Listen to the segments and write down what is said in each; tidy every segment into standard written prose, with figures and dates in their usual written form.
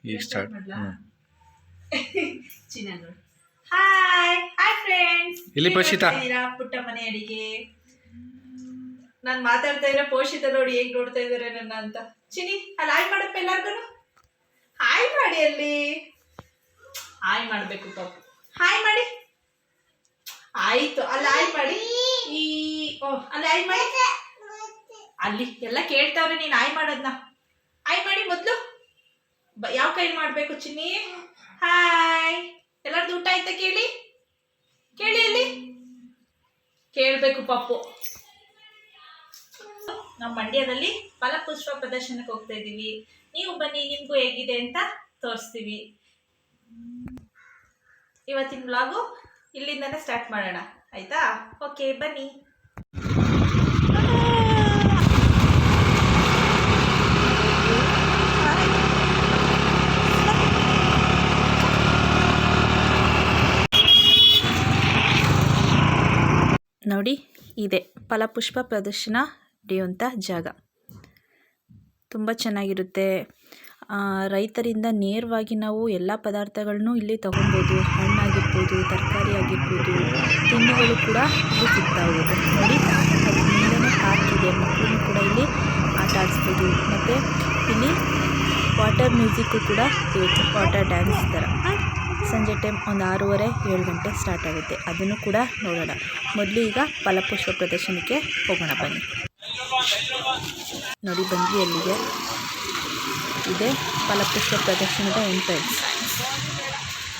ಈಗ start. Hi hi friends, ಇಲ್ಲಿ ಪೋಷಿತಾ ಪುಟ್ಟ ಮನೆ ಅಡಿಗೆ. ನಾನು ಮಾತಾಡ್ತಾ ಇದ್ರೆ ಪೋಷಿತ ನೋಡಿ ಹೇಗ್ ನೋಡ್ತಾ ಇದಾರೆ ನನ್ನ ಅಂತ. ಚಿನಿ ಅಲ್ಲಿ ಹಾಯ್ ಮಾಡಪ್ಪ, ಎಲ್ಲಾರ್ಗು ಹಾಯ್ ಮಾಡಿ. ಅಲ್ಲಿ ಹಾಯ್ ಮಾಡ್ಬೇಕು ಪಾಪ, ಹಾಯ್ ಮಾಡಿ. ಆಯ್ತು, ಅಲ್ಲಿ ಹಾಯ್ ಮಾಡಿ. ಈ ಅಲ್ಲಿ ಹಾಯ್ ಮಾಡಿ. ಅಲ್ಲಿ ಎಲ್ಲ ಕೇಳ್ತಾವ್ರೆ ನೀನ್ ಹಾಯ್ ಮಾಡೋದ್ನ. ಹಾಯ್ ಮಾಡಿ ಮೊದ್ಲು. ಯಾವ ಕೈಲಿ ಮಾಡ್ಬೇಕು ಚಿನ್ನಿ? ಹಾಯ್. ಎಲ್ಲರದ್ದು ಊಟ ಆಯ್ತಾ? ಕೇಳಿ ಕೇಳಿ, ಅಲ್ಲಿ ಕೇಳ್ಬೇಕು ಪಾಪು. ನಾವು ಮಂಡ್ಯದಲ್ಲಿ ಫಲಪುಷ್ಪ ಪ್ರದರ್ಶನಕ್ಕೆ ಹೋಗ್ತಾ ಇದೀವಿ. ನೀವು ಬನ್ನಿ, ನಿಮ್ಗೂ ಹೇಗಿದೆ ಅಂತ ತೋರಿಸ್ತೀವಿ. ಇವತ್ತಿನ ವ್ಲಾಗು ಇಲ್ಲಿಂದಾನೆ ಸ್ಟಾರ್ಟ್ ಮಾಡೋಣ, ಆಯ್ತಾ? ಓಕೆ ಬನ್ನಿ. ನೋಡಿ, ಇದೆ ಫಲಪುಷ್ಪ ಪ್ರದರ್ಶನ ನಡೆಯುವಂಥ ಜಾಗ. ತುಂಬ ಚೆನ್ನಾಗಿರುತ್ತೆ. ರೈತರಿಂದ ನೇರವಾಗಿ ನಾವು ಎಲ್ಲ ಪದಾರ್ಥಗಳನ್ನೂ ಇಲ್ಲಿ ತೊಗೊಬೋದು. ಹಣ್ಣಾಗಿರ್ಬೋದು, ತರಕಾರಿ ಆಗಿರ್ಬೋದು, ತಿಂಡಿಗಳು ಕೂಡ ಇಲ್ಲಿ ಸಿಗ್ತಾ ಹೋಗುತ್ತೆ. ನೋಡಿ, ಅದು ಮುಂದೆನೇ ಪಾರ್ಕ್ ಇದೆ, ಮಕ್ಕಳನ್ನು ಕೂಡ ಇಲ್ಲಿ ಆಟ ಆಡಿಸ್ಬೋದು. ಮತ್ತು ಇಲ್ಲಿ ವಾಟರ್ ಮ್ಯೂಸಿಕ್ಕು ಕೂಡ ಇರುತ್ತೆ, ವಾಟರ್ ಡ್ಯಾನ್ಸ್ ಥರ. ಸಂಜೆ ಟೈಮ್ ಒಂದು 6:30-7 ಗಂಟೆ ಸ್ಟಾರ್ಟ್ ಆಗುತ್ತೆ. ಅದನ್ನು ಕೂಡ ನೋಡೋಣ. ಮೊದಲು ಈಗ ಫಲಪುಷ್ಪ ಪ್ರದರ್ಶನಕ್ಕೆ ಹೋಗೋಣ ಬನ್ನಿ. ನೋಡಿ, ಬಂದ್ವಿ ಅಲ್ಲಿಗೆ. ಇದೆ ಫಲಪುಷ್ಪ ಪ್ರದರ್ಶನದ ಎಂಟ್ರೆನ್ಸ್.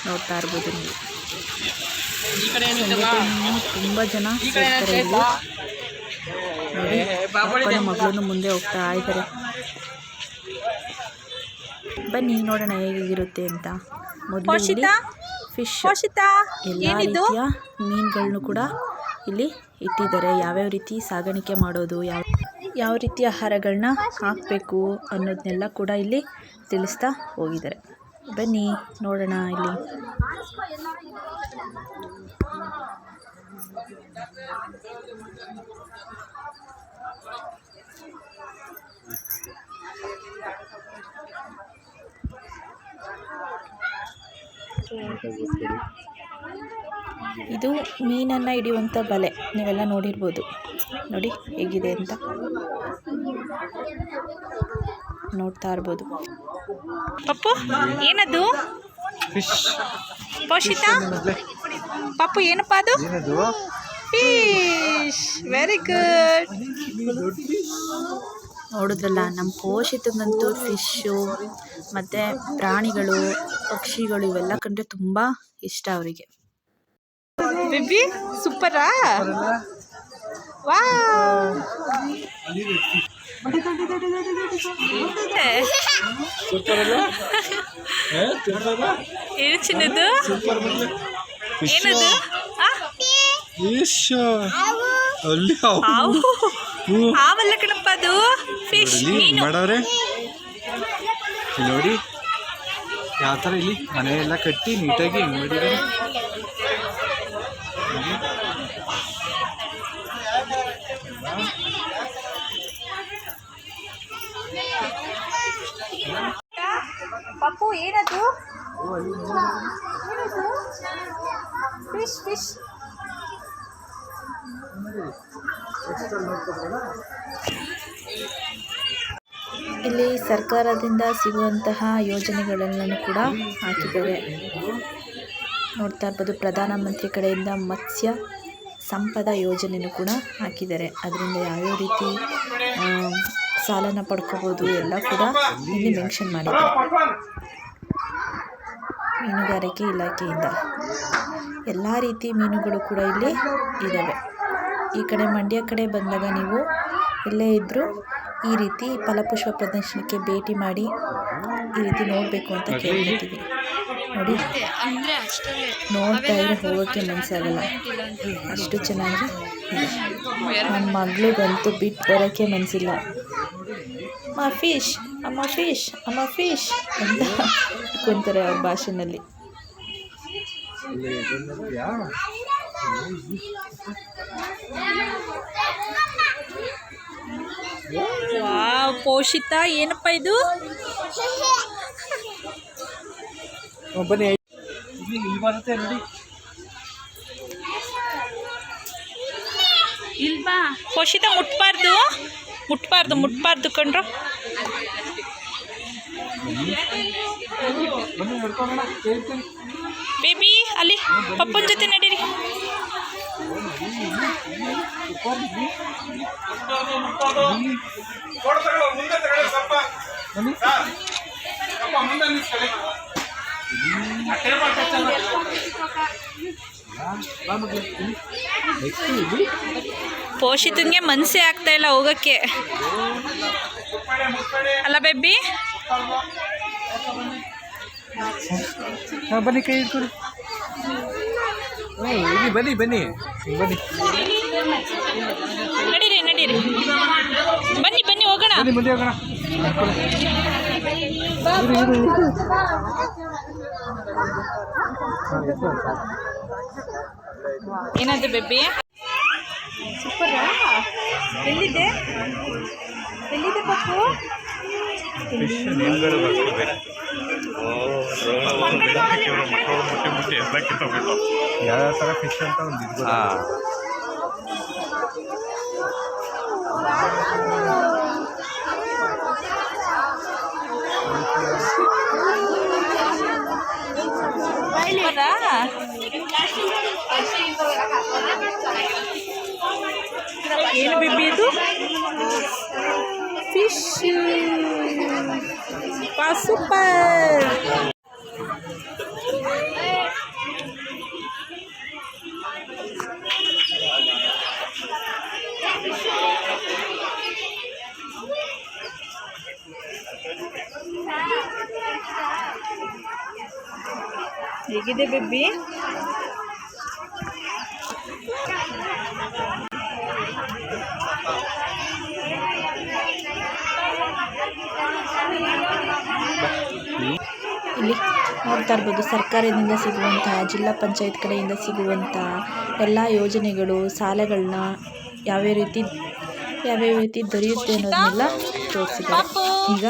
ನೋಡ್ತಾ ಇರ್ಬೋದು ನೀವು. ಸಂಜೆ ಟೈಮ್ ತುಂಬ ಜನ ಸೇರ್ತಾರೆ ಇಲ್ಲಿ. ನೋಡಿ, ಅಪ್ಪನ ಮಗಳನ್ನು ಮುಂದೆ ಹೋಗ್ತಾ ಇದ್ದಾರೆ. ಬನ್ನಿ ನೋಡೋಣ ಹೇಗಿರುತ್ತೆ ಅಂತ. ಮೊದಲು ಇಲ್ಲಿ ಫಿಶ್, ಎಲ್ಲ ರೀತಿಯ ಮೀನುಗಳನ್ನು ಕೂಡ ಇಲ್ಲಿ ಇಟ್ಟಿದ್ದಾರೆ. ಯಾವ್ಯಾವ ರೀತಿ ಸಾಗಾಣಿಕೆ ಮಾಡೋದು, ಯಾವ ರೀತಿ ಆಹಾರಗಳನ್ನ ಹಾಕಬೇಕು ಅನ್ನೋದನ್ನೆಲ್ಲ ಕೂಡ ಇಲ್ಲಿ ತಿಳಿಸ್ತಾ ಹೋಗಿದ್ದಾರೆ. ಬನ್ನಿ ನೋಡೋಣ ಇಲ್ಲಿ. ಇದು ಮೀನನ್ನು ಹಿಡಿಯುವಂಥ ಬಲೆ, ನೀವೆಲ್ಲ ನೋಡಿರ್ಬೋದು. ನೋಡಿ ಹೇಗಿದೆ ಅಂತ ನೋಡ್ತಾ ಇರ್ಬೋದು. ಪಪ್ಪು ಏನದು? ಫಿಶ್. ಪೋಷಿತಾ ಪಪ್ಪು ಏನಪ್ಪ ಅದು? ಫಿಶ್. Very good. ನೋಡಿದ್ರಲ್ಲ, ನಮ್ಮ ಪೋಷಿತಂಗಂತೂ ಫಿಶ್ಶು ಮತ್ತು ಪ್ರಾಣಿಗಳು, ಪಕ್ಷಿಗಳು ಇವೆಲ್ಲ ಕಂಡ್ರೆ ತುಂಬ ಇಷ್ಟ ಅವರಿಗೆ. ಬೇಬಿ ಸೂಪರಾ? ವಾ, ಏನು ಚಿನ್ನದು? ಏನದು? ಆವಲ್ಲ ಕಣಪ್ಪ, ಅದು ಫಿಶ್. ಮಾಡವ್ರೆ ನೋಡಿ ಯಾವ ಥರ ಇಲ್ಲಿ ಮನೆಯೆಲ್ಲ ಕಟ್ಟಿ ನೀಟಾಗಿ ಹೆಂಗ್ ಮಾಡಿದ್ದಾರೆ. ಪಪ್ಪು ಏನದು? Fish fish. ಇಲ್ಲಿ ಸರ್ಕಾರದಿಂದ ಸಿಗುವಂತಹ ಯೋಜನೆಗಳನ್ನು ಕೂಡ ಹಾಕಿದ್ದಾರೆ. ನೋಡ್ತಾ ಇರ್ಬೋದು, ಪ್ರಧಾನಮಂತ್ರಿ ಕಡೆಯಿಂದ ಮತ್ಸ್ಯ ಸಂಪದ ಯೋಜನೆಯೂ ಕೂಡ ಹಾಕಿದ್ದಾರೆ. ಅದರಿಂದ ಯಾವ್ಯಾವ ರೀತಿ ಸಾಲನ ಪಡ್ಕೋಬೋದು ಎಲ್ಲ ಕೂಡ ಇಲ್ಲಿ ಮೆನ್ಷನ್ ಮಾಡಿದ್ದಾರೆ. ಮೀನುಗಾರಿಕೆ ಇಲಾಖೆಯಿಂದ ಎಲ್ಲ ರೀತಿ ಮೀನುಗಳು ಕೂಡ ಇಲ್ಲಿ ಇದ್ದಾವೆ. ಈ ಕಡೆ ಮಂಡ್ಯ ಕಡೆ ಬಂದಾಗ ನೀವು ಎಲ್ಲೇ ಇದ್ದರೂ ಈ ರೀತಿ ಫಲಪುಷ್ಪ ಪ್ರದರ್ಶನಕ್ಕೆ ಭೇಟಿ ಮಾಡಿ ಈ ರೀತಿ ನೋಡಬೇಕು ಅಂತ ಕೇಳ್ಕೊತೀವಿ. ನೋಡಿ, ನೋಡ್ತಾ ಇದ್ರೆ ಹೋಗೋಕ್ಕೆ ಮನಸ್ಸಾಗಲ್ಲ, ಅಷ್ಟು ಚೆನ್ನಾಗಿ ಇದೆ. ನನ್ನ ಮಗಳಿಗಂತೂ ಬಿಟ್ಟು ಬರೋಕ್ಕೆ ಮನಸ್ಸಿಲ್ಲ. ಅಮ್ಮ ಫಿಶ್, ಅಮ್ಮ ಫಿಶ್, ಅಮ್ಮ ಫಿಶ್ ಅಂತ ಇಟ್ಕೊತಾರೆ ಅವ್ರ ಭಾಷೆನಲ್ಲಿ. ವಾವ್, ಪೋಷಿತಾ ಏನಪ್ಪ ಇದು? ಬನ್ನಿ ಇಲ್ಲಿ ಬರುತ್ತೆ ನೋಡಿ. ಇಲ್ವಾ ಪೋಷಿತ ಮುಟ್ಬಾರ್ದು ಮುಟ್ಬಾರ್ದು ಮುಟ್ಬಾರ್ದು ಕಂಡ್ರು. ಬನ್ನಿ ನೋಡ್ಕೊಂಡ ಹೇಳ್ತೀನಿ. ಬೇಬಿ ಅಲ್ಲಿ ಪಪ್ಪನ ಜೊತೆ ನಡೀರಿ. ಪೋಷಿತಂಗೆ ಮನಸ್ಸೇ ಆಗ್ತಾ ಇಲ್ಲ ಹೋಗಕ್ಕೆ ಅಲ್ಲ ಬೇಬಿ. ಬನ್ನಿ ಕೈ ಇಟ್ಕೊಡಿ. ಇಲ್ಲಿ ಬನ್ನಿ ಬನ್ನಿ ಬನ್ನಿ ನಡೀರಿ ನಡೀರಿ ಬನ್ನಿ ಬನ್ನಿ ಹೋಗೋಣ. ಬನ್ನಿ ಮುಂದೆ ಹೋಗೋಣ. ಏನಾದ್ರು ಬೇಬಿ ಸೂಪರಾ? ಎಲ್ಲಿದೆ ಎಲ್ಲಿದೆ ಪಪ್ಪು? ಯಾವ ಥರ ಫಿಶ್ ಅಂತ ಒಂದು ಇದು. ಏನು ಬೇಬಿ ಇದು? Fish super. ಹೇಗಿದೆ ಬೇಬಿ? ಇಲ್ಲಿ ನೋಡ್ತಾ ಇರ್ಬೋದು ಸರ್ಕಾರದಿಂದ ಸಿಗುವಂತಹ ಜಿಲ್ಲಾ ಪಂಚಾಯತ್ ಕಡೆಯಿಂದ ಸಿಗುವಂಥ ಎಲ್ಲ ಯೋಜನೆಗಳು ಸಾಲಗಳನ್ನ ಯಾವ್ಯಾವ ರೀತಿ ದೊರೆಯುತ್ತೆ ಅನ್ನೋದನ್ನೆಲ್ಲ ತೋರಿಸಿದ್ದಾರೆ. ಈಗ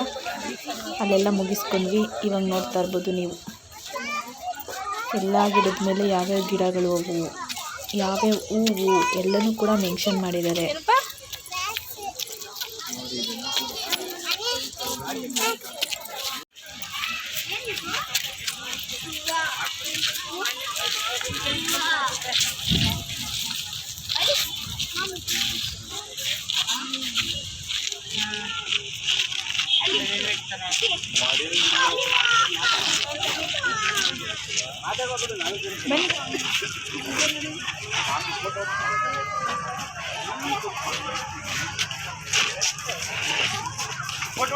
ಅಲ್ಲೆಲ್ಲ ಮುಗಿಸ್ಕೊಂಡ್ವಿ. ಇವಾಗ ನೋಡ್ತಾ ಇರ್ಬೋದು ನೀವು ಎಲ್ಲ ಗಿಡದ ಮೇಲೆ ಯಾವ್ಯಾವ ಗಿಡಗಳು ಅವು ಯಾವ್ಯಾವ ಹೂವು ಎಲ್ಲನೂ ಕೂಡ ಮೆನ್ಷನ್ ಮಾಡಿದ್ದಾರೆ.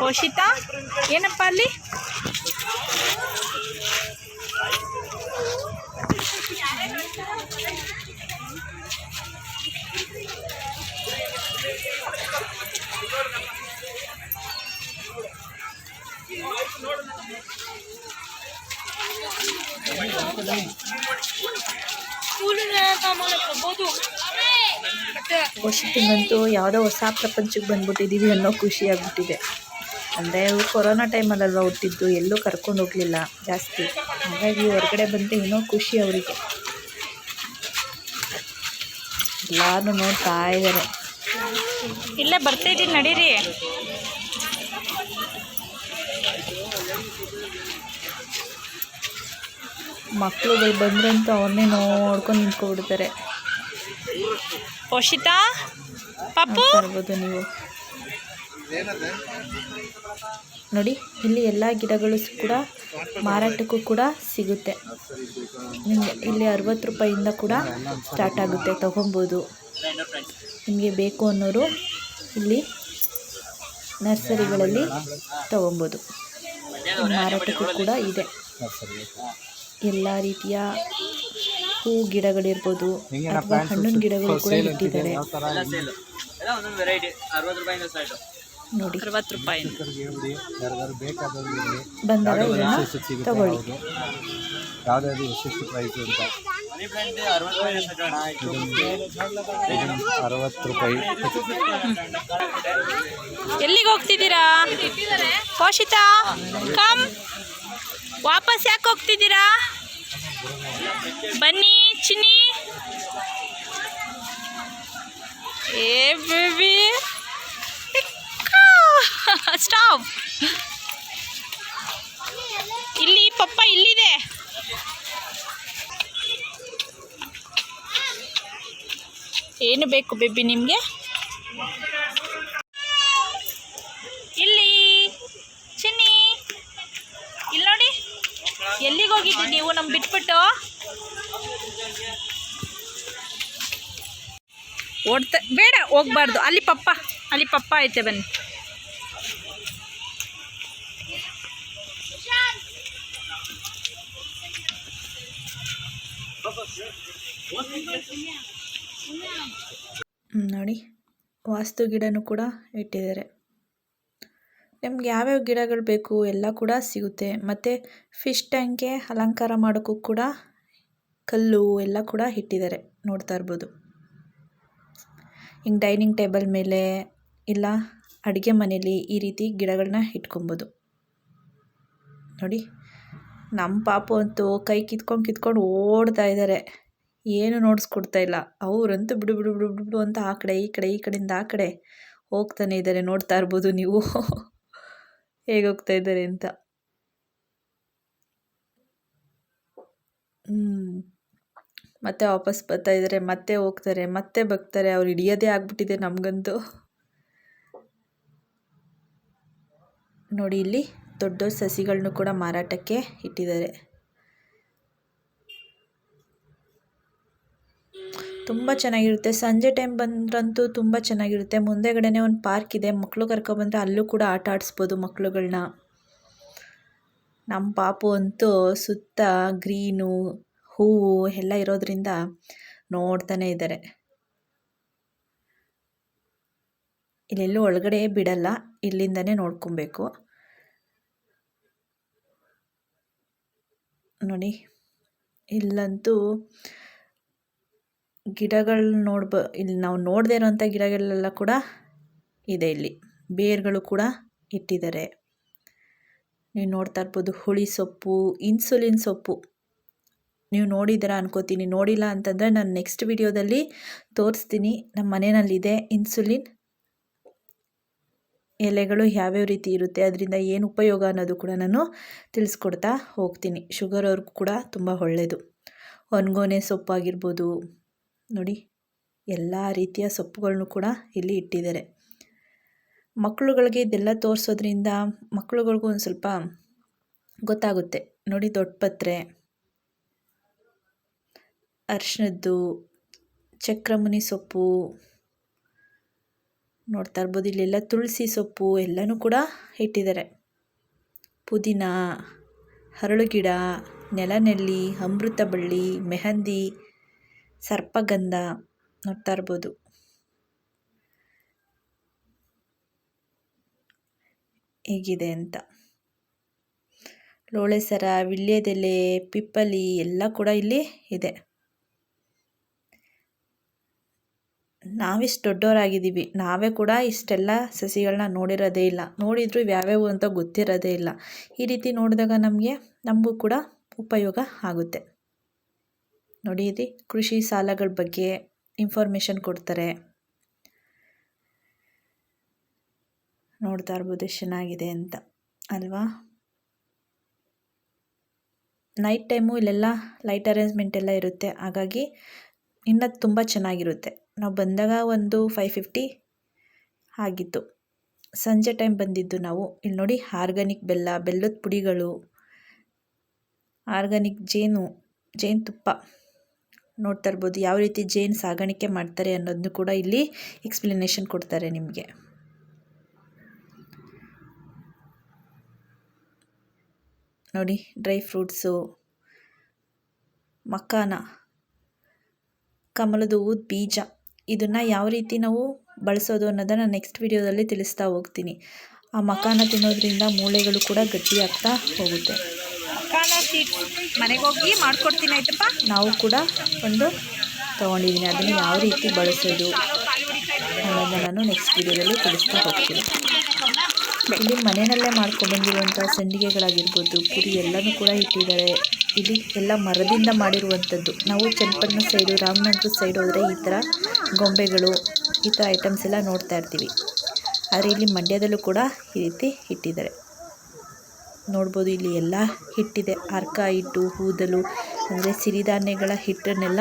ಪೋಷಿತಾ ಏನಪ್ಪ ಅಲ್ಲಿ? ಪೋಷಿತಂಗಂತೂ ಯಾವುದೋ ಹೊಸ ಪ್ರಪಂಚಕ್ಕೆ ಬಂದ್ಬಿಟ್ಟಿದ್ದೀವಿ ಅನ್ನೋ ಖುಷಿ ಆಗ್ಬಿಟ್ಟಿದೆ. ಅಂದರೆ ಕೊರೋನಾ ಟೈಮಲ್ಲಲ್ವ ಹುಟ್ಟಿದ್ದು, ಎಲ್ಲೂ ಕರ್ಕೊಂಡು ಹೋಗಲಿಲ್ಲ ಜಾಸ್ತಿ. ಹಾಗಾಗಿ ಹೊರಗಡೆ ಬಂದರೆ ಏನೋ ಖುಷಿ ಅವರಿಗೆ. ಎಲ್ಲರೂ ನೋಡ್ತಾ ಇದ್ದಾರೆ. ಇಲ್ಲೇ ಬರ್ತಾಯಿದ್ದೀನಿ ನಡೀರಿ. ಮಕ್ಕಳು ಬಂದ್ರಂತೂ ಅವನ್ನೇ ನೋಡ್ಕೊಂಡು ನಿಂತ್ಕೊಬಿಡ್ತಾರೆ. ಪೋಷಿತಾ ಪಾಪು ಬರ್ಬೋದು ನೀವು ನೋಡಿ. ಇಲ್ಲಿ ಎಲ್ಲ ಗಿಡಗಳು ಕೂಡ ಮಾರಾಟಕ್ಕೂ ಕೂಡ ಸಿಗುತ್ತೆ ನಿಮಗೆ. ಇಲ್ಲಿ 60 ರೂಪಾಯಿಂದ ಕೂಡ ಸ್ಟಾರ್ಟ್ ಆಗುತ್ತೆ, ತೊಗೊಬೋದು. ನಿಮಗೆ ಬೇಕು ಅನ್ನೋರು ಇಲ್ಲಿ ನರ್ಸರಿಗಳಲ್ಲಿ ತೊಗೊಬೋದು. ಮಾರಾಟಕ್ಕೂ ಕೂಡ ಇದೆ. ಎಲ್ಲ ರೀತಿಯ ಹೂ ಗಿಡಗಳಿರ್ಬೋದು ಅಥವಾ ಹಣ್ಣಿನ ಗಿಡಗಳು ಕೂಡ ಇಟ್ಟಿದ್ದಾರೆ ನೋಡಿ. 60 ರೂಪಾಯಿ ಬಂದಾಗ ಇದನ್ನು ತಗೊಳ್ಳಿ. ಯಾವುದಾದ್ರು ಎಷ್ಟು ಪ್ರೈಸ್ ಅಂತ ₹60. ಎಲ್ಲಿಗೆ ಹೋಗ್ತಿದ್ದೀರಾ ಪೋಷಿತಾ? ಕಮ್, ವಾಪಸ್ ಯಾಕೆ ಹೋಗ್ತಿದ್ದೀರಾ? ಬನ್ನಿ ಚಿನ್ನಿ. ಏ ಬೇಬಿ ಸ್ಟಾಪ್. ಇಲ್ಲಿ ಪಪ್ಪ ಇಲ್ಲಿದೆ. ಏನು ಬೇಕು ಬೇಬಿ ನಿಮಗೆ? ಇಲ್ಲಿ ಚಿನ್ನಿ, ಇಲ್ಲಿ ನೋಡಿ. ಎಲ್ಲಿಗೆ ಹೋಗಿದ್ದಿ ನೀವು ನಮ್ಗೆ ಬಿಟ್ಬಿಟ್ಟು? ಓಡ್ತಾ ಬೇಡ, ಹೋಗ್ಬಾರ್ದು. ಅಲ್ಲಿ ಪಪ್ಪ ಐತೆ, ಬನ್ನಿ. ನೋಡಿ, ವಾಸ್ತು ಗಿಡನೂ ಕೂಡ ಇಟ್ಟಿದ್ದಾರೆ. ನಿಮ್ಗೆ ಯಾವ್ಯಾವ ಗಿಡಗಳು ಬೇಕು ಎಲ್ಲ ಕೂಡ ಸಿಗುತ್ತೆ. ಮತ್ತು ಫಿಶ್ ಟ್ಯಾಂಕ್ಗೆ ಅಲಂಕಾರ ಮಾಡೋಕ್ಕೂ ಕೂಡ ಕಲ್ಲು ಎಲ್ಲ ಕೂಡ ಇಟ್ಟಿದ್ದಾರೆ, ನೋಡ್ತಾ ಇರ್ಬೋದು. ಹಿಂಗೆ ಡೈನಿಂಗ್ ಟೇಬಲ್ ಮೇಲೆ ಇಲ್ಲ ಅಡುಗೆ ಮನೇಲಿ ಈ ರೀತಿ ಗಿಡಗಳನ್ನ ಇಟ್ಕೊಬೋದು. ನೋಡಿ, ನಮ್ಮ ಪಾಪು ಅಂತೂ ಕೈ ಕಿತ್ಕೊಂಡು ಓಡ್ತಾ ಇದ್ದಾರೆ. ಏನು ನೋಡಿಸ್ಕೊಡ್ತಾ ಇಲ್ಲ. ಅವರಂತೂ ಬಿಡು ಅಂತ ಆ ಕಡೆ ಈ ಕಡೆಯಿಂದ ಆ ಕಡೆ ಹೋಗ್ತಾನೆ ಇದ್ದಾರೆ. ನೋಡ್ತಾ ಇರ್ಬೋದು ನೀವು ಹೇಗೆ ಹೋಗ್ತಾ ಇದ್ದಾರೆ ಅಂತ. ಮತ್ತೆ ವಾಪಸ್ ಬರ್ತಾ ಇದ್ದಾರೆ, ಮತ್ತೆ ಹೋಗ್ತಾರೆ, ಮತ್ತೆ ಬರ್ತಾರೆ. ಅವ್ರು ಹಿಡಿಯೋದೇ ಆಗ್ಬಿಟ್ಟಿದೆ ನಮಗಂತೂ. ನೋಡಿ, ಇಲ್ಲಿ ದೊಡ್ಡ ದೊಡ್ಡ ಸಸಿಗಳನ್ನು ಕೂಡ ಮಾರಾಟಕ್ಕೆ ಇಟ್ಟಿದ್ದಾರೆ. ತುಂಬ ಚೆನ್ನಾಗಿರುತ್ತೆ. ಸಂಜೆ ಟೈಮ್ ಬಂದ್ರಂತೂ ತುಂಬ ಚೆನ್ನಾಗಿರುತ್ತೆ. ಮುಂದೆಗಡೆನೇ ಒಂದು ಪಾರ್ಕ್ ಇದೆ. ಮಕ್ಕಳು ಕರ್ಕೊಬಂದರೆ ಅಲ್ಲೂ ಕೂಡ ಆಟ ಆಡಿಸ್ಬೋದು ಮಕ್ಕಳುಗಳನ್ನ. ನಮ್ಮ ಪಾಪು ಅಂತೂ ಸುತ್ತ ಗ್ರೀನು ಹೂವು ಎಲ್ಲ ಇರೋದ್ರಿಂದ ನೋಡ್ತಾನೆ ಇದ್ದಾರೆ. ಇಲ್ಲೆಲ್ಲೂ ಒಳಗಡೆ ಬಿಡಲ್ಲ, ಇಲ್ಲಿಂದನೇ ನೋಡ್ಕೊಬೇಕು. ನೋಡಿ, ಇಲ್ಲಂತೂ ಗಿಡಗಳು ಇಲ್ಲಿ ನಾವು ನೋಡದೇ ಇರೋಂಥ ಗಿಡಗಳೆಲ್ಲ ಕೂಡ ಇದೆ. ಇಲ್ಲಿ ಬೇರುಗಳು ಕೂಡ ಇಟ್ಟಿದ್ದಾರೆ. ನೀವು ನೋಡ್ತಾ ಇರ್ಬೋದು. ಹುಳಿ ಸೊಪ್ಪು, ಇನ್ಸುಲಿನ್ ಸೊಪ್ಪು ನೀವು ನೋಡಿದ್ದೀರಾ ಅನ್ಕೋತೀನಿ. ನೋಡಿಲ್ಲ ಅಂತಂದರೆ ನಾನು ನೆಕ್ಸ್ಟ್ ವಿಡಿಯೋದಲ್ಲಿ ತೋರಿಸ್ತೀನಿ. ನಮ್ಮ ಮನೆಯಲ್ಲಿದೆ ಇನ್ಸುಲಿನ್ ಎಲೆಗಳು ಯಾವ್ಯಾವ ರೀತಿ ಇರುತ್ತೆ, ಅದರಿಂದ ಏನು ಉಪಯೋಗ ಅನ್ನೋದು ಕೂಡ ನಾನು ತಿಳಿಸ್ಕೊಡ್ತಾ ಹೋಗ್ತೀನಿ. ಶುಗರ್ ಅವ್ರಿಗೂ ಕೂಡ ತುಂಬ ಒಳ್ಳೆಯದು. ಒಣಗೊನೆ ಸೊಪ್ಪಾಗಿರ್ಬೋದು. ನೋಡಿ, ಎಲ್ಲ ರೀತಿಯ ಸೊಪ್ಪುಗಳನ್ನು ಕೂಡ ಇಲ್ಲಿ ಇಟ್ಟಿದ್ದಾರೆ. ಮಕ್ಕಳುಗಳಿಗೆ ಇದೆಲ್ಲ ತೋರಿಸೋದ್ರಿಂದ ಮಕ್ಕಳುಗಳಿಗೂ ಒಂದು ಸ್ವಲ್ಪ ಗೊತ್ತಾಗುತ್ತೆ. ನೋಡಿ, ದೊಡ್ಡ ಪತ್ರೆ, ಅರಿಶಿಣದ್ದು, ಚಕ್ರಮುನಿ ಸೊಪ್ಪು ನೋಡ್ತಾ ಇರ್ಬೋದು. ಇಲ್ಲೆಲ್ಲ ತುಳಸಿ ಸೊಪ್ಪು ಎಲ್ಲನೂ ಕೂಡ ಇಟ್ಟಿದ್ದಾರೆ. ಪುದೀನ, ಹರಳುಗಿಡ, ನೆಲನೆಲ್ಲಿ, ಅಮೃತ ಬಳ್ಳಿ, ಮೆಹಂದಿ, ಸರ್ಪಗಂಧ ನೋಡ್ತಾ ಇರ್ಬೋದು. ಹೇಗಿದೆ ಅಂತ. ಲೋಳೆ ಸರ, ವಿಳ್ಯದೆಲೆ, ಪಿಪ್ಪಲಿ ಎಲ್ಲ ಕೂಡ ಇಲ್ಲಿ ಇದೆ. ನಾವಿಷ್ಟು ದೊಡ್ಡವರಾಗಿದ್ದೀವಿ, ನಾವೇ ಕೂಡ ಇಷ್ಟೆಲ್ಲ ಸಸಿಗಳನ್ನ ನೋಡಿರೋದೇ ಇಲ್ಲ. ನೋಡಿದರೂ ಯಾವ್ಯಾವು ಅಂತ ಗೊತ್ತಿರೋದೇ ಇಲ್ಲ. ಈ ರೀತಿ ನೋಡಿದಾಗ ನಮಗೂ ಕೂಡ ಉಪಯೋಗ ಆಗುತ್ತೆ. ನೋಡಿ, ಇದು ಕೃಷಿ ಸಾಲಗಳ ಬಗ್ಗೆ ಇನ್ಫಾರ್ಮೇಷನ್ ಕೊಡ್ತಾರೆ. ನೋಡ್ತಾ ಇರ್ಬೋದು ಎಷ್ಟು ಚೆನ್ನಾಗಿದೆ ಅಂತ ಅಲ್ವಾ. ನೈಟ್ ಟೈಮು ಇಲ್ಲೆಲ್ಲ ಲೈಟ್ ಅರೇಂಜ್ಮೆಂಟ್ ಎಲ್ಲ ಇರುತ್ತೆ. ಹಾಗಾಗಿ ಇನ್ನೂ ತುಂಬ ಚೆನ್ನಾಗಿರುತ್ತೆ. ನಾವು ಬಂದಾಗ ಒಂದು 550 ಆಗಿತ್ತು. ಸಂಜೆ ಟೈಮ್ ಬಂದಿದ್ದು ನಾವು. ಇಲ್ಲಿ ನೋಡಿ, ಆರ್ಗ್ಯಾನಿಕ್ ಬೆಲ್ಲ, ಬೆಲ್ಲದ ಪುಡಿಗಳು, ಆರ್ಗ್ಯಾನಿಕ್ ಜೇನುತುಪ್ಪ ನೋಡ್ತಾ ಇರ್ಬೋದು. ಯಾವ ರೀತಿ ಜೇನು ಸಾಗಾಣಿಕೆ ಮಾಡ್ತಾರೆ ಅನ್ನೋದನ್ನು ಕೂಡ ಇಲ್ಲಿ ಎಕ್ಸ್ಪ್ಲನೇಷನ್ ಕೊಡ್ತಾರೆ ನಿಮಗೆ. ನೋಡಿ, ಡ್ರೈ ಫ್ರೂಟ್ಸು, ಮಕಾನ, ಕಮಲದ ಹೂವು ಬೀಜ, ಇದನ್ನು ಯಾವ ರೀತಿ ನಾವು ಬಳಸೋದು ಅನ್ನೋದನ್ನು ನೆಕ್ಸ್ಟ್ ವಿಡಿಯೋದಲ್ಲಿ ತಿಳಿಸ್ತಾ ಹೋಗ್ತೀನಿ. ಆ ಮಕಾನ ತಿನ್ನೋದ್ರಿಂದ ಮೂಳೆಗಳು ಕೂಡ ಗಟ್ಟಿಯಾಗ್ತಾ ಹೋಗುತ್ತೆ. ಮನೆಗೆ ಹೋಗಿ ಮಾಡ್ಕೊಡ್ತೀನಿ ಆಯ್ತಪ್ಪ. ನಾವು ಕೂಡ ಒಂದು ತೊಗೊಂಡಿದ್ದೀನಿ. ಅದನ್ನು ಯಾವ ರೀತಿ ಬಳಸೋದು ಅನ್ನೋದನ್ನು ನಾನು ನೆಕ್ಸ್ಟ್ ವಿಡಿಯೋದಲ್ಲಿ ತಿಳಿಸ್ತಾ ಹೋಗ್ತೀನಿ. ಇಲ್ಲಿ ಮನೆಯಲ್ಲೇ ಮಾಡ್ಕೊಂಡ್ಬಂದಿರುವಂಥ ಸಂಡಿಗೆಗಳಾಗಿರ್ಬೋದು, ಪುರಿ ಎಲ್ಲನೂ ಕೂಡ ಇಟ್ಟಿದ್ದಾರೆ. ಇಲ್ಲಿ ಎಲ್ಲ ಮರದಿಂದ ಮಾಡಿರುವಂಥದ್ದು. ನಾವು ಚನ್ನಪಟ್ಟಣ ಸೈಡು, ರಾಮನಗರ ಸೈಡ್ ಹೋದರೆ ಈ ಥರ ಗೊಂಬೆಗಳು, ಈ ಥರ ಐಟಮ್ಸ್ ಎಲ್ಲ ನೋಡ್ತಾ ಇರ್ತೀವಿ. ಆದರೆ ಇಲ್ಲಿ ಮಂಡ್ಯದಲ್ಲೂ ಕೂಡ ಈ ರೀತಿ ಇಟ್ಟಿದ್ದಾರೆ. ನೋಡ್ಬೋದು ಇಲ್ಲಿ ಎಲ್ಲ ಹಿಟ್ಟಿದೆ. ಅರ್ಕ ಹಿಟ್ಟು, ಊದಲು ಅಂದರೆ ಸಿರಿಧಾನ್ಯಗಳ ಹಿಟ್ಟನ್ನೆಲ್ಲ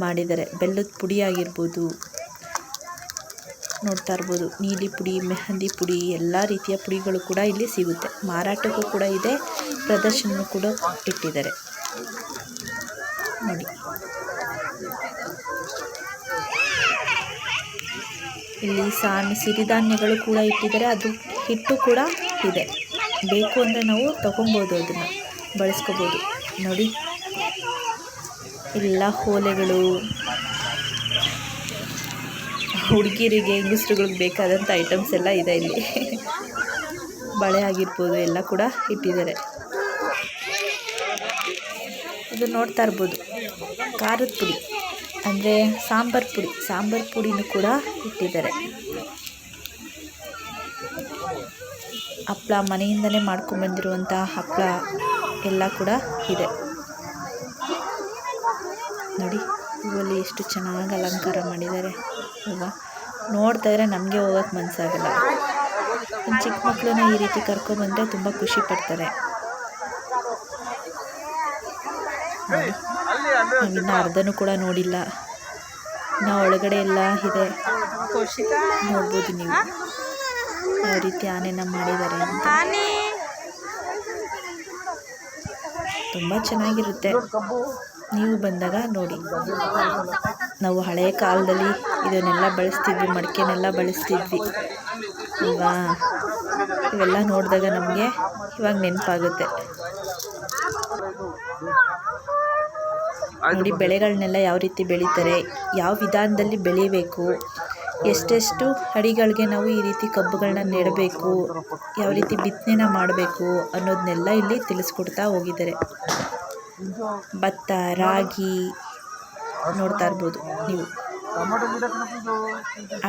ಮಾಡಿದ್ದಾರೆ. ಬೆಲ್ಲದ ಪುಡಿ ಆಗಿರ್ಬೋದು, ನೋಡ್ತಾ ಇರ್ಬೋದು. ನೀಲಿ ಪುಡಿ, ಮೆಹಂದಿ ಪುಡಿ, ಎಲ್ಲ ರೀತಿಯ ಪುಡಿಗಳು ಕೂಡ ಇಲ್ಲಿ ಸಿಗುತ್ತೆ. ಮಾರಾಟಕ್ಕೂ ಕೂಡ ಇದೆ, ಪ್ರದರ್ಶನ ಕೂಡ ಇಟ್ಟಿದ್ದಾರೆ ನೋಡಿ. ಇಲ್ಲಿ ಸಿರಿಧಾನ್ಯಗಳು ಕೂಡ ಇಟ್ಟಿದ್ದಾರೆ. ಅದು ಹಿಟ್ಟು ಕೂಡ ಇದೆ. ಬೇಕು ಅಂದರೆ ನಾವು ತಗೊಬೋದು, ಅದನ್ನು ಬಳಸ್ಕೋಬೋದು ನೋಡಿ. ಎಲ್ಲ ಓಲೆಗಳು, ಹುಡುಗಿರಿಗೆ ಹೆಂಗಸ್ರುಗಳಿಗೆ ಬೇಕಾದಂಥ ಐಟಮ್ಸ್ ಎಲ್ಲ ಇದೆ ಇಲ್ಲಿ. ಬಳೆ ಆಗಿರ್ಬೋದು ಎಲ್ಲ ಕೂಡ ಇಟ್ಟಿದ್ದಾರೆ. ಇದು ನೋಡ್ತಾ ಇರ್ಬೋದು ಖಾರದ ಪುಡಿ ಅಂದರೆ ಸಾಂಬಾರು ಪುಡಿನೂ ಕೂಡ ಇಟ್ಟಿದ್ದಾರೆ. ಹಪ್ಪಳ, ಮನೆಯಿಂದಲೇ ಮಾಡ್ಕೊಂಡ್ಬಂದಿರುವಂಥ ಹಪ್ಪಳ ಎಲ್ಲ ಕೂಡ ಇದೆ ನೋಡಿ. ಹೂವಲ್ಲಿ ಎಷ್ಟು ಚೆನ್ನಾಗಿ ಅಲಂಕಾರ ಮಾಡಿದ್ದಾರೆ ಅಲ್ವಾ. ನೋಡ್ತಾ ಇದ್ರೆ ನಮಗೆ ಹೋಗೋಕ್ಕೆ ಮನಸ್ಸಾಗಲ್ಲ. ಚಿಕ್ಕ ಮಕ್ಕಳನ್ನ ಈ ರೀತಿ ಕರ್ಕೊಬಂದರೆ ತುಂಬ ಖುಷಿ ಪಡ್ತಾರೆ. ನಾವಿನ್ನು ಅರ್ಧನೂ ಕೂಡ ನೋಡಿಲ್ಲ. ಇನ್ನು ಒಳಗಡೆ ಎಲ್ಲ ಇದೆ, ನೋಡ್ಬೋದು ನೀವು ಯಾವ ರೀತಿ ಆನೆನ ಮಾಡಿದ್ದಾರೆ ಅಂತ. ತುಂಬ ಚೆನ್ನಾಗಿರುತ್ತೆ, ನೀವು ಬಂದಾಗ ನೋಡಿ. ನಾವು ಹಳೆಯ ಕಾಲದಲ್ಲಿ ಇದನ್ನೆಲ್ಲ ಬಳಸ್ತಿದ್ವಿ, ಮಡಿಕೆನೆಲ್ಲ ಬಳಸ್ತಿದ್ವಿ ಅಲ್ವಾ. ಇವೆಲ್ಲ ನೋಡಿದಾಗ ನಮಗೆ ಇವಾಗ ನೆನಪಾಗುತ್ತೆ ನೋಡಿ. ಬೆಳೆಗಳನ್ನೆಲ್ಲ ಯಾವ ರೀತಿ ಬೆಳೀತಾರೆ, ಯಾವ ವಿಧಾನದಲ್ಲಿ ಬೆಳಿಬೇಕು, ಎಷ್ಟೆಷ್ಟು ಅಡಿಗಳಿಗೆ ನಾವು ಈ ರೀತಿ ಕಬ್ಬುಗಳನ್ನ ನೆಡಬೇಕು, ಯಾವ ರೀತಿ ಬಿತ್ತನೆನ ಮಾಡಬೇಕು ಅನ್ನೋದನ್ನೆಲ್ಲ ಇಲ್ಲಿ ತಿಳಿಸ್ಕೊಡ್ತಾ ಹೋಗಿದ್ದಾರೆ. ಭತ್ತ, ರಾಗಿ ನೋಡ್ತಾ ಇರ್ಬೋದು ನೀವು.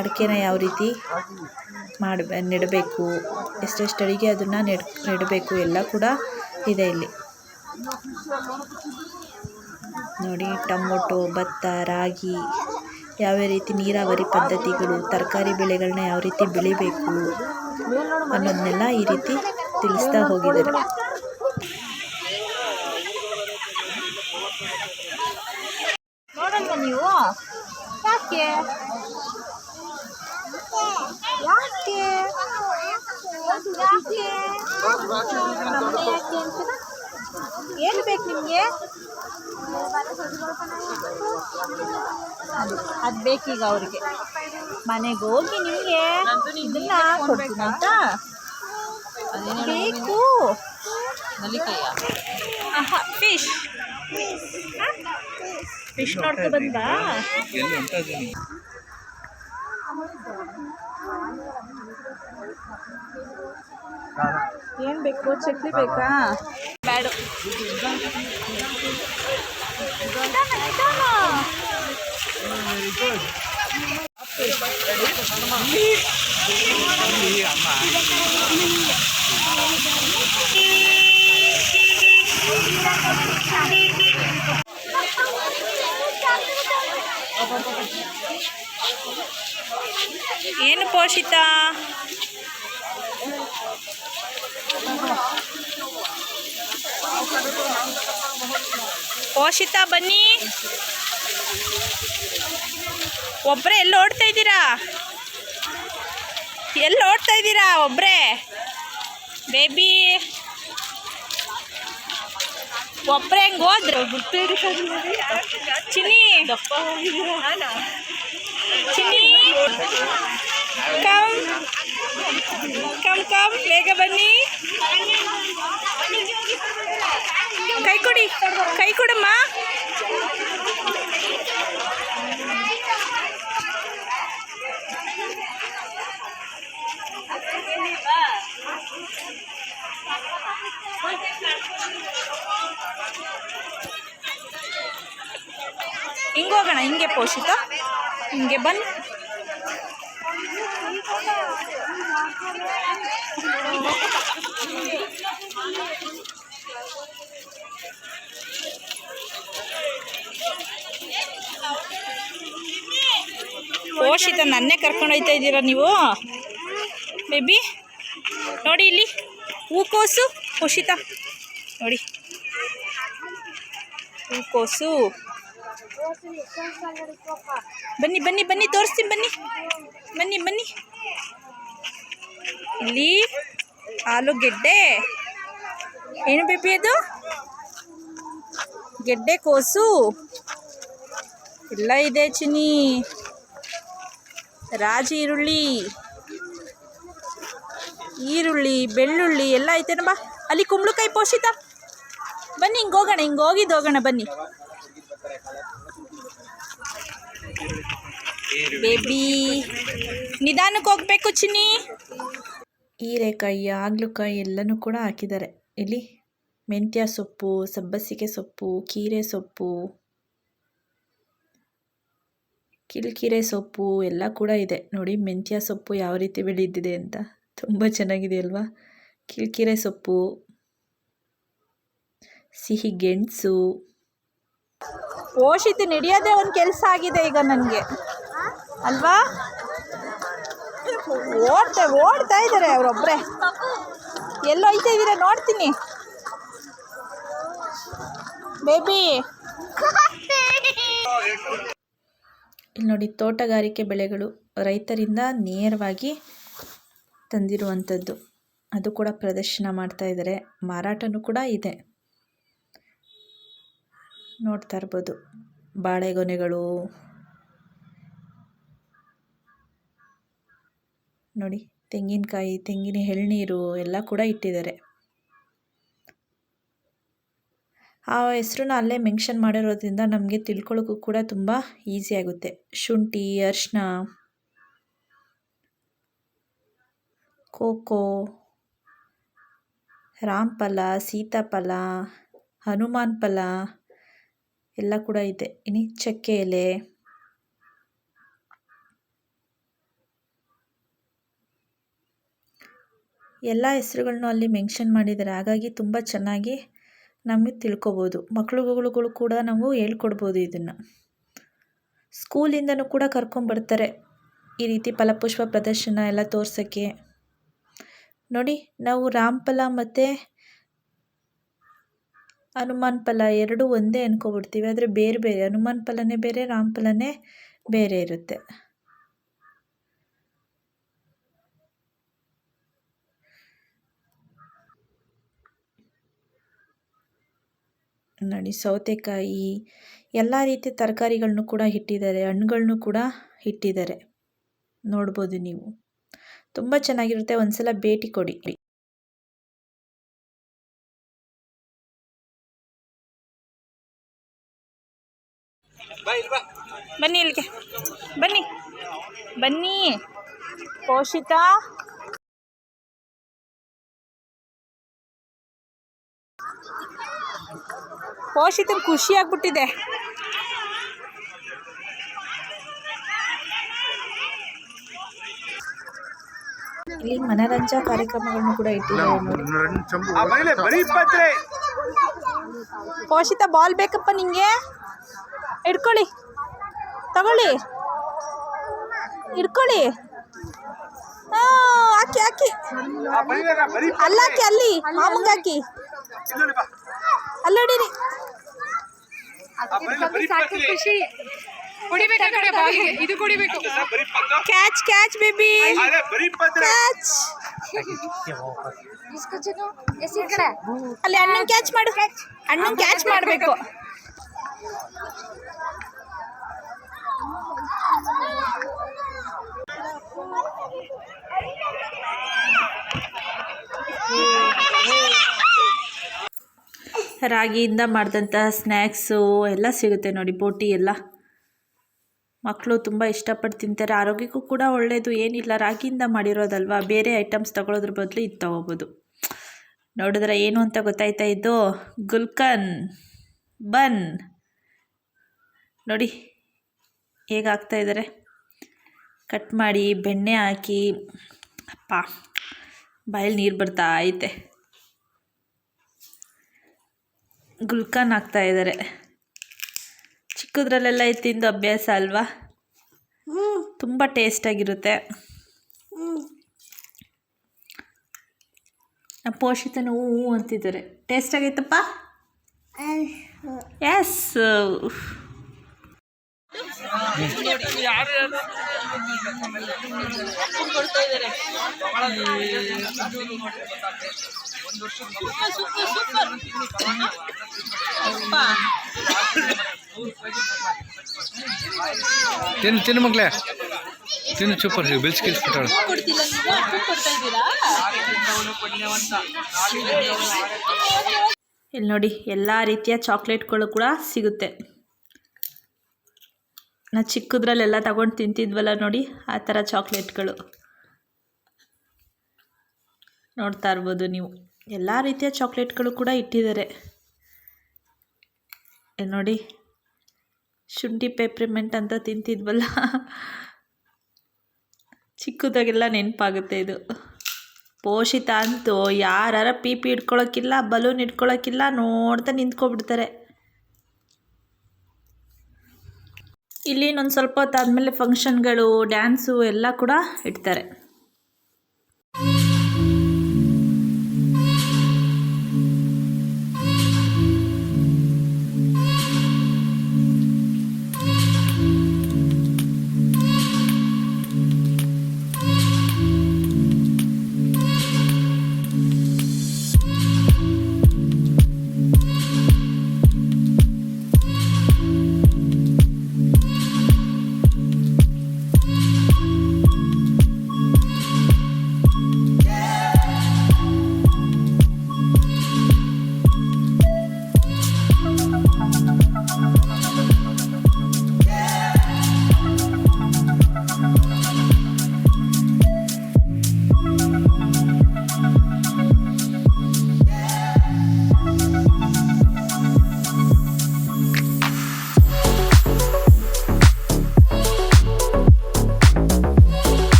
ಅಡಿಕೆನ ಯಾವ ರೀತಿ ನೆಡಬೇಕು, ಎಷ್ಟೆಷ್ಟು ಅಡಿಗೆ ಅದನ್ನು ನೆಡಬೇಕು ಎಲ್ಲ ಕೂಡ ಇದೆ ಇಲ್ಲಿ ನೋಡಿ. ಟೊಮೊಟೊ, ಭತ್ತ, ರಾಗಿ, ಯಾವ ರೀತಿ ನೀರಾವರಿ ಪದ್ಧತಿಗಳು, ತರಕಾರಿ ಬೆಳೆಗಳನ್ನ ಯಾವ ರೀತಿ ಬೆಳಿಬೇಕು ಅನ್ನೋದನ್ನೆಲ್ಲ ಈ ರೀತಿ ತಿಳಿಸ್ತಾ ಹೋಗಿದ್ದಾರೆ. ನೋಡಲ್ವ ನೀವು? ಯಾಕೆ ಏನು ಬೇಕು ನಿಮಗೆ? ಅದು ಬೇಕೀಗ ಅವ್ರಿಗೆ. ಮನೆಗೆ ಹೋಗಿ ನಿಮಗೆ ಇದನ್ನ ಕೊಡ್ತೀನಿ ಆಯ್ತಾ? ಬೇಕು ಫಿಶ್ ನೋಡ್ಕೊ ಬಂದ. ಏನು ಬೇಕು? ಚಕ್ಲಿ ಬೇಕಾ? ಬ್ಯಾಡು. ಏನು ಪೋಷಿತಾ? ಪೋಷಿತಾ ಬನ್ನಿ. ಒಬ್ಬರೇ ಎಲ್ಲಿ ಓಡ್ತಾ ಇದ್ದೀರಾ? ಎಲ್ಲಿ ಓಡ್ತಾ ಇದ್ದೀರಾ ಒಬ್ಬರೇ? ಬೇಬಿ ಒಬ್ಬರೇ ಹೆಂಗೆ ಹೋದ್ರು? ಚಿನ್ನಿ ಚಿನ್ನಿ ಕಮ್ ಕಮ್ ಕಮ್, ಬೇಗ ಬನ್ನಿ. ಕೈ ಕೊಡಿ, ಕೈ ಕೊಡಮ್ಮ. ಹಿಂಗೆ ಹೋಗೋಣ, ಹಿಂಗೆ ಪೋಷಿತ, ಹಿಂಗೆ ಬನ್ನಿ. ಪೋಷಿತ ನನ್ನೇ ಕರ್ಕೊಂಡು ಹೋಗ್ತಾ ಇದ್ದೀರಾ ನೀವು ಬೇಬಿ? ನೋಡಿ ಇಲ್ಲಿ ಹೂಕೋಸು ಪೋಷಿತ, ನೋಡಿ ಹೂಕೋಸು. ಬನ್ನಿ ಬನ್ನಿ ಬನ್ನಿ ತೋರಿಸ್ತೀನಿ, ಬನ್ನಿ ಬನ್ನಿ ಬನ್ನಿ. ಇಲ್ಲಿ ಆಲೂಗೆಡ್ಡೆ, ಏನು ಬೇಬಿ ಅದು? ಗೆಡ್ಡೆ ಕೋಸು ಎಲ್ಲ ಇದೆ ಚಿನ್ನಿ. ರಾಜಿ ಈರುಳ್ಳಿ ಬೆಳ್ಳುಳ್ಳಿ ಎಲ್ಲ ಐತೆನ. ಬಾ ಅಲ್ಲಿ ಕುಂಬಳಕಾಯಿ ಪೋಷಿತ, ಬನ್ನಿ ಹಿಂಗೆ ಹೋಗೋಣ, ಹಿಂಗೆ ಹೋಗೋಣ ಬನ್ನಿ ಬೇಬಿ. ನಿಧಾನಕ್ಕೆ ಹೋಗ್ಬೇಕು ಚಿನ್ನಿ. ಹೀರೆಕಾಯಿ ಹಾಗಲಕಾಯಿ ಎಲ್ಲನೂ ಕೂಡ ಹಾಕಿದ್ದಾರೆ. ಇಲ್ಲಿ ಮೆಂತ್ಯ ಸೊಪ್ಪು, ಸಬ್ಬಸಿಗೆ ಸೊಪ್ಪು, ಕೀರೆ ಸೊಪ್ಪು, ಕಿಲ್ಕಿರೆ ಸೊಪ್ಪು ಎಲ್ಲ ಕೂಡ ಇದೆ. ನೋಡಿ ಮೆಂತ್ಯ ಸೊಪ್ಪು ಯಾವ ರೀತಿ ಬೆಳೆದಿದೆ ಅಂತ, ತುಂಬ ಚೆನ್ನಾಗಿದೆ ಅಲ್ವಾ? ಕಿಲ್ಕಿರೆ ಸೊಪ್ಪು, ಸಿಹಿ ಗೆಣಸು. ಪೋಷಿತ ನಡೆಯೋದೇ ಒಂದು ಕೆಲಸ ಆಗಿದೆ ಈಗ ನನಗೆ ಅಲ್ವಾ? ಓಡ್ತಾ ಇದ್ದಾರೆ ಅವರೊಬ್ಬರೇ. ಎಲ್ಲೋ ಹೋಯ್ತಾ ಇದ್ದೀರಾ ನೋಡ್ತೀನಿ ಬೇಬಿ. ಇಲ್ಲಿ ನೋಡಿ ತೋಟಗಾರಿಕೆ ಬೆಳೆಗಳು ರೈತರಿಂದ ನೇರವಾಗಿ ತಂದಿರುವಂಥದ್ದು, ಅದು ಕೂಡ ಪ್ರದರ್ಶನ ಮಾಡ್ತಾ ಇದ್ದಾರೆ. ಮಾರಾಟನೂ ಕೂಡ ಇದೆ, ನೋಡ್ತಾ ಇರ್ಬೋದು. ಬಾಳೆಗೊನೆಗಳು ನೋಡಿ, ತೆಂಗಿನಕಾಯಿ, ತೆಂಗಿನ ಎಳ್ನೀರು ಎಲ್ಲ ಕೂಡ ಇಟ್ಟಿದ್ದಾರೆ. ಆ ಹೆಸರನ್ನ ಅಲ್ಲೇ ಮೆನ್ಷನ್ ಮಾಡಿರೋದ್ರಿಂದ ನಮಗೆ ತಿಳ್ಕೊಳ್ಳೋಕ್ಕೂ ಕೂಡ ತುಂಬ ಈಸಿ ಆಗುತ್ತೆ. ಶುಂಠಿ, ಅರಿಶಿನ, ಕೋಕೋ, ರಾಮಫಲ, ಸೀತಾಫಲ, ಹನುಮಾನ್ ಫಲ ಎಲ್ಲ ಕೂಡ ಇದೆ. ಇನ್ನು ಚಕ್ಕೆ ಎಲೆ, ಎಲ್ಲ ಹೆಸರುಗಳನ್ನು ಅಲ್ಲಿ ಮೆನ್ಷನ್ ಮಾಡಿದ್ದಾರೆ. ಹಾಗಾಗಿ ತುಂಬ ಚೆನ್ನಾಗಿ ನಮಗೆ ತಿಳ್ಕೊಬೋದು. ಮಕ್ಳುಗಳು ಕೂಡ ನಾವು ಹೇಳ್ಕೊಡ್ಬೋದು. ಇದನ್ನು ಸ್ಕೂಲಿಂದನೂ ಕೂಡ ಕರ್ಕೊಂಬರ್ತಾರೆ ಈ ರೀತಿ ಫಲಪುಷ್ಪ ಪ್ರದರ್ಶನ ಎಲ್ಲ ತೋರ್ಸೋಕ್ಕೆ. ನೋಡಿ ನಾವು ರಾಮಫಲ ಮತ್ತು ಹನುಮಾನ್ ಫಲ ಎರಡೂ ಒಂದೇ ಅನ್ಕೊಬಿಡ್ತೀವಿ, ಆದರೆ ಬೇರೆ ಬೇರೆ. ಹನುಮಾನ್ ಫಲನೇ ಬೇರೆ, ರಾಮಫಲನೇ ಬೇರೆ ಇರುತ್ತೆ. ನೋಡಿ ಸೌತೆಕಾಯಿ, ಎಲ್ಲ ರೀತಿಯ ತರಕಾರಿಗಳನ್ನು ಕೂಡ ಇಟ್ಟಿದ್ದಾರೆ, ಹಣ್ಣುಗಳನ್ನು ಕೂಡ ಇಟ್ಟಿದ್ದಾರೆ. ನೋಡ್ಬೋದು ನೀವು, ತುಂಬ ಚೆನ್ನಾಗಿರುತ್ತೆ. ಒಂದ್ಸಲ ಭೇಟಿ ಕೊಡಿ. ಬನ್ನಿ ಇಲ್ಲಿಗೆ, ಬನ್ನಿ ಬನ್ನಿ ಪೋಷಿತ. ಪೋಷಿತನ ಖುಷಿ ಆಗ್ಬಿಟ್ಟಿದೆ. ಇಲ್ಲಿ ಮನರಂಜನಾ ಕಾರ್ಯಕ್ರಮಗಳನ್ನು ಕೂಡ ಇಟ್ಟಿದ್ದಾರೆ ನೋಡಿ. ಪೋಷಿತ ಬಾಲ್ ಬೇಕಪ್ಪ ನಿಂಗೆ, ಹಿಡ್ಕೊಳ್ಳಿ, ತಗೊಳ್ಳಿ, ಹಿಡ್ಕೊಳ್ಳಿ. ಹಾಕಿ ಹಾಕಿ, ಅಲ್ಲಾಕಿ, ಅಲ್ಲಿ ಮಾಮಂಗಾಕಿ, ಅಲ್ಲೋಡಿರಿ. Catch catch baby, catch. ಅಲ್ಲಿ ಅಣ್ಣನ್ ಕ್ಯಾಚ್ ಮಾಡು, ಅಣ್ಣನ್ ಕ್ಯಾಚ್ ಮಾಡಬೇಕು. ರಾಗಿಯಿಂದ ಮಾಡಿದಂಥ ಸ್ನ್ಯಾಕ್ಸು ಎಲ್ಲ ಸಿಗುತ್ತೆ ನೋಡಿ. ಬೋಟಿ ಎಲ್ಲ ಮಕ್ಕಳು ತುಂಬ ಇಷ್ಟಪಟ್ಟು ತಿಂತಾರೆ. ಆರೋಗ್ಯಕ್ಕೂ ಕೂಡ ಒಳ್ಳೆಯದು. ಏನಿಲ್ಲ, ರಾಗಿಯಿಂದ ಮಾಡಿರೋದಲ್ವ, ಬೇರೆ ಐಟಮ್ಸ್ ತಗೊಳ್ಳೋದ್ರ ಬದಲು ಇದು ತೊಗೋಬೋದು. ನೋಡಿದ್ರೆ ಏನು ಅಂತ ಗೊತ್ತಾಯ್ತಾ ಇದ್ದು? ಗುಲ್ಕನ್ ಬನ್. ನೋಡಿ ಹೇಗೆ ಹಾಕ್ತಾಯಿದ್ದಾರೆ, ಕಟ್ ಮಾಡಿ ಬೆಣ್ಣೆ ಹಾಕಿ. ಅಪ್ಪ ಬಾಯಲ್ಲಿ ನೀರು ಬರ್ತಾ ಐತೆ. ಗುಲ್ಕನ್ ಹಾಕ್ತಾಯಿದ್ದಾರೆ. ಚಿಕ್ಕದ್ರಲ್ಲೆಲ್ಲ ತಿಂದು ಅಭ್ಯಾಸ ಅಲ್ವಾ, ತುಂಬ ಟೇಸ್ಟಾಗಿರುತ್ತೆ. ಪೋಷಿತನು ಹೂ ಅಂತಿದ್ದಾರೆ. ಟೇಸ್ಟ್ ಆಗೈತಪ್ಪ? ಎಸ್. ತಿನ್ನು ಮಗಳೇ, ತಿನ್ನು. ಸೂಪರ್ ಬಿಲ್ಸ್ಕಿಲ್ಸ್ಬಿಟ್ಟಾಳು. ಇಲ್ಲಿ ನೋಡಿ ಎಲ್ಲ ರೀತಿಯ ಚಾಕ್ಲೇಟ್ಗಳು ಕೂಡ ಸಿಗುತ್ತೆ. ನಾವು ಚಿಕ್ಕದ್ರಲ್ಲೆಲ್ಲ ತಗೊಂಡು ತಿಂತಿದ್ವಲ್ಲ ನೋಡಿ, ಆ ಥರ ಚಾಕ್ಲೇಟ್ಗಳು ನೋಡ್ತಾ ಇರ್ಬೋದು ನೀವು. ಎಲ್ಲ ರೀತಿಯ ಚಾಕ್ಲೇಟ್ಗಳು ಕೂಡ ಇಟ್ಟಿದ್ದಾರೆ. ಇಲ್ಲಿ ನೋಡಿ, ಶುಂಠಿ ಪೆಪ್ರಿಮೆಂಟ್ ಅಂತ ತಿಂತಿದ್ವಲ್ಲ, ಚಿಕ್ಕದಾಗೆಲ್ಲ ನೆನಪಾಗುತ್ತೆ ಇದು. ಪೋಷಿತ ಅಂತೂ ಯಾರ ಪೀಪಿ ಇಟ್ಕೊಳ್ಳೋಕ್ಕಿಲ್ಲ, ಬಲೂನ್ ಇಟ್ಕೊಳ್ಳೋಕ್ಕಿಲ್ಲ, ನೋಡ್ತಾ ನಿಂತ್ಕೊಬಿಡ್ತಾರೆ. ಇಲ್ಲಿ ಇನ್ನೊಂದು ಸ್ವಲ್ಪ ಹೊತ್ತಾದಮೇಲೆ ಫಂಕ್ಷನ್ಗಳು, ಡ್ಯಾನ್ಸು ಎಲ್ಲ ಕೂಡ ಇಡ್ತಾರೆ.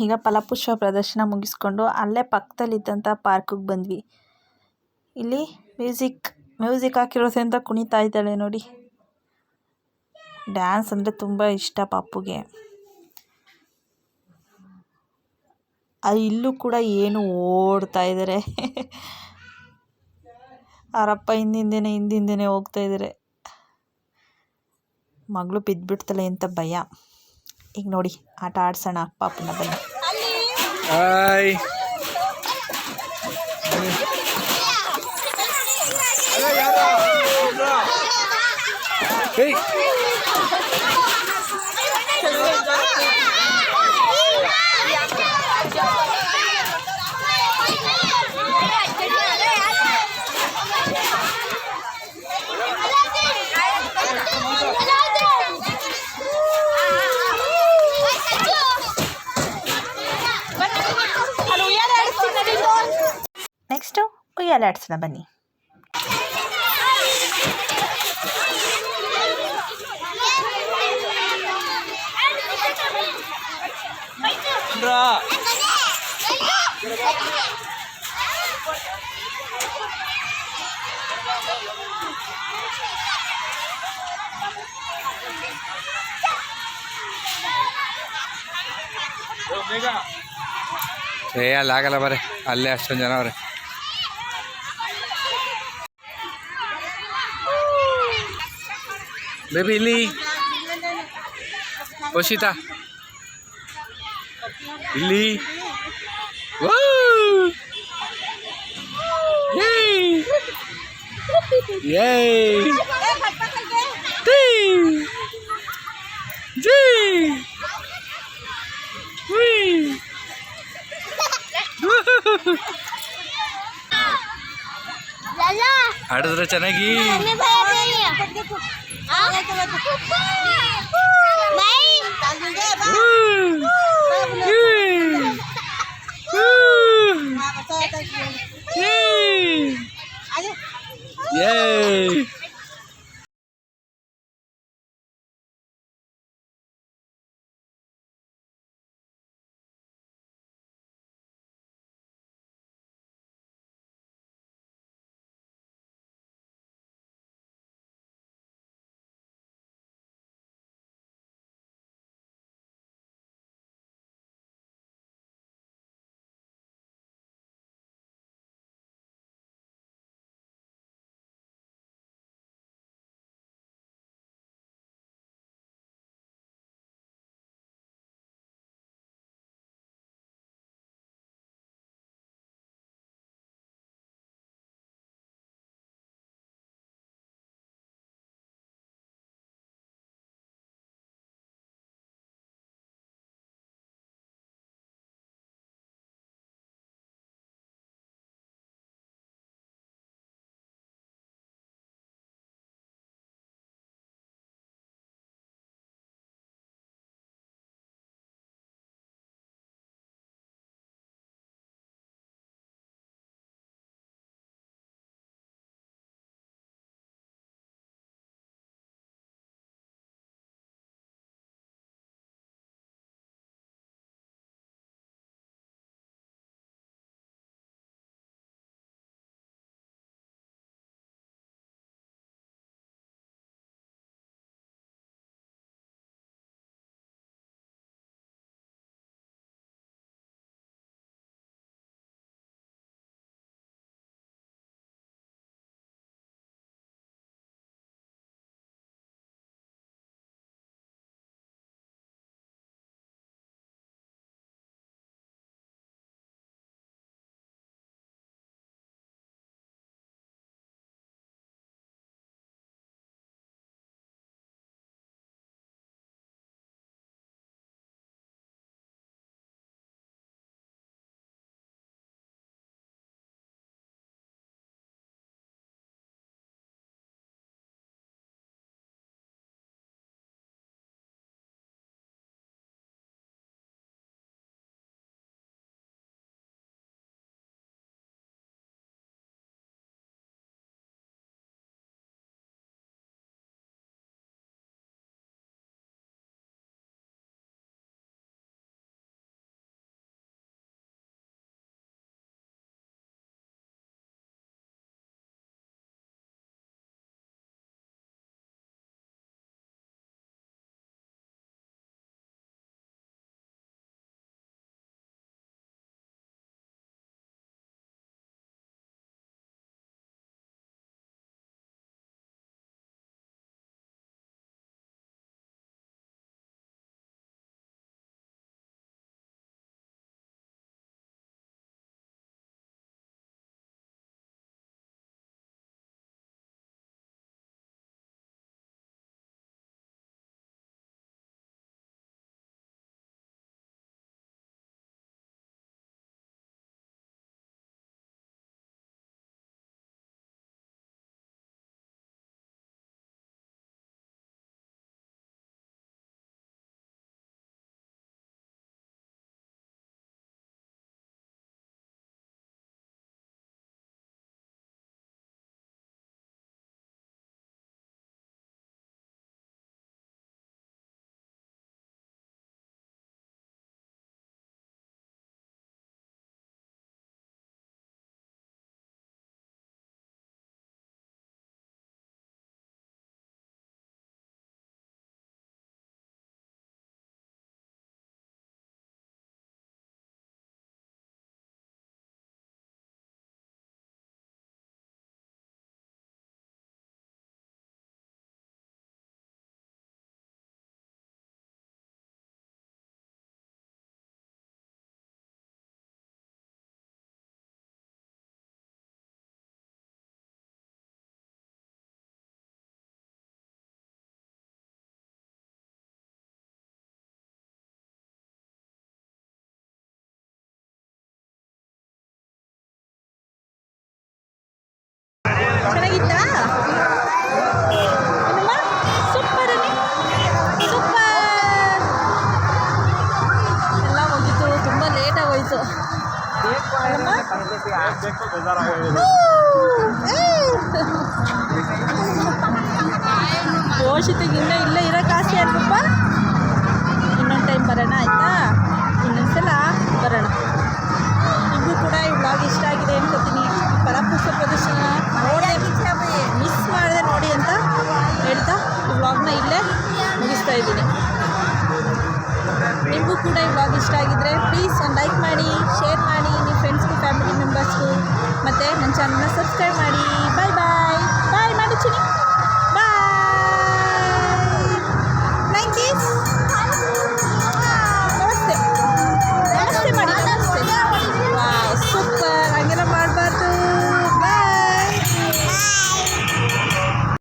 ಈಗ ಫಲಪುಷ್ಪ ಪ್ರದರ್ಶನ ಮುಗಿಸ್ಕೊಂಡು ಅಲ್ಲೇ ಪಕ್ಕದಲ್ಲಿದ್ದಂಥ ಪಾರ್ಕಿಗೆ ಬಂದ್ವಿ. ಇಲ್ಲಿ ಮ್ಯೂಸಿಕ್ ಹಾಕಿರೋದ್ರಿಂದ ಕುಣಿತಾ ಇದ್ದಾಳೆ ನೋಡಿ. ಡ್ಯಾನ್ಸ್ ಅಂದರೆ ತುಂಬ ಇಷ್ಟ ಪಾಪುಗೆ. ಇಲ್ಲೂ ಕೂಡ ಏನು ಓಡ್ತಾ ಇದ್ದಾರೆ. ಅವರಪ್ಪ ಹಿಂದಿಂದೇನೆ ಹೋಗ್ತಾ ಇದ್ದಾರೆ. ಮಗಳು ಬಿದ್ದುಬಿಡ್ತಾಳೆ ಅಂತ ಭಯ. ಈಗ ನೋಡಿ ಆಟ ಆಡ್ಸೋಣ ಪಾಪನ ಬನ್ನಿ. ಹಾಯ್. ನೆಕ್ಸ್ಟು ಉಯ್ಯಾಲೆ ಆಡ್ಸೋಣ ಬನ್ನಿ. ಅಲ್ಲಿ ಆಗಲ್ಲ ಬರ್ರಿ, ಅಲ್ಲೇ ಅಷ್ಟೊಂದು ಜನ ಅವ್ರೆ. ಬೇಬಿ ಇಲ್ಲಿ ಪೋಷಿತಾ ಇಲ್ಲಿ ಆಡಿದ್ರೆ ಚೆನ್ನಾಗಿ Yay! ಆಯಿತು ಪೋಷಿತಿಗೆ ಇನ್ನೂ ಇಲ್ಲೇ ಇರೋಕೆ ಆಸೆ ಅಲ್ವಪ್ಪ ಇನ್ನೊಂದು ಟೈಮ್ ಬರೋಣ ಆಯಿತಾ